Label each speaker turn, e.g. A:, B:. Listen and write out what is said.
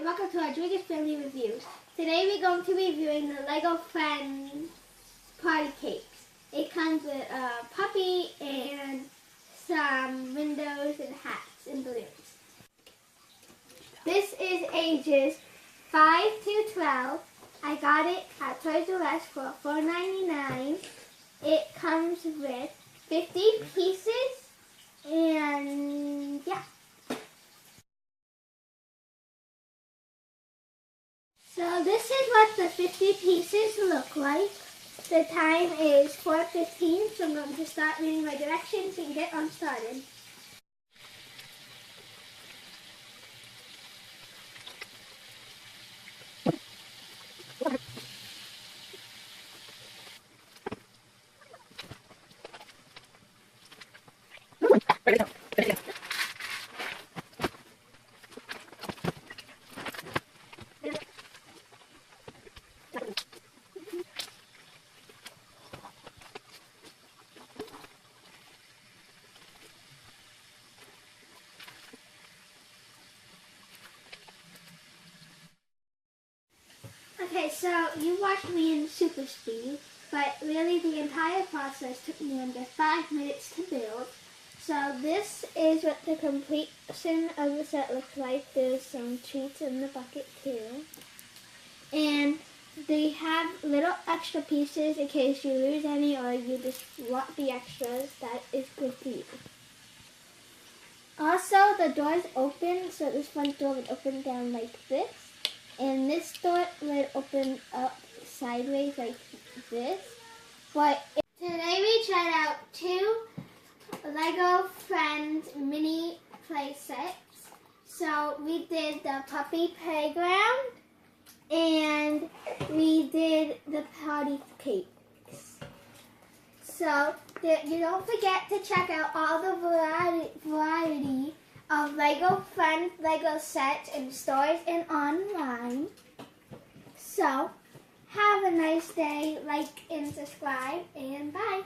A: and welcome to Rodriguez Family Reviews. Today we're going to be reviewing the Lego Friends Party Cakes. It comes with a puppy and some windows and hats and balloons. This is ages 5 to 12. I got it at Toys R Us for $4.99. It comes with 50 pieces and yeah. So this is what the 50 pieces look like. The time is 4:15, so I'm going to start reading my directions and get on started. Okay, so you watched me in super speed, but really the entire process took me under 5 minutes to build. So this is what the completion of the set looks like. There's some treats in the bucket too. And they have little extra pieces in case you lose any or you just want the extras. That is good for you. Also, the doors open, so this front door would open down like this. And this door would open up sideways like this. But today we tried out 2 Lego Friends mini play sets. So we did the puppy playground and we did the party cakes. So you don't forget to check out all the variety of Lego Friends Lego sets in stores and online. So have a nice day, like and subscribe, and bye.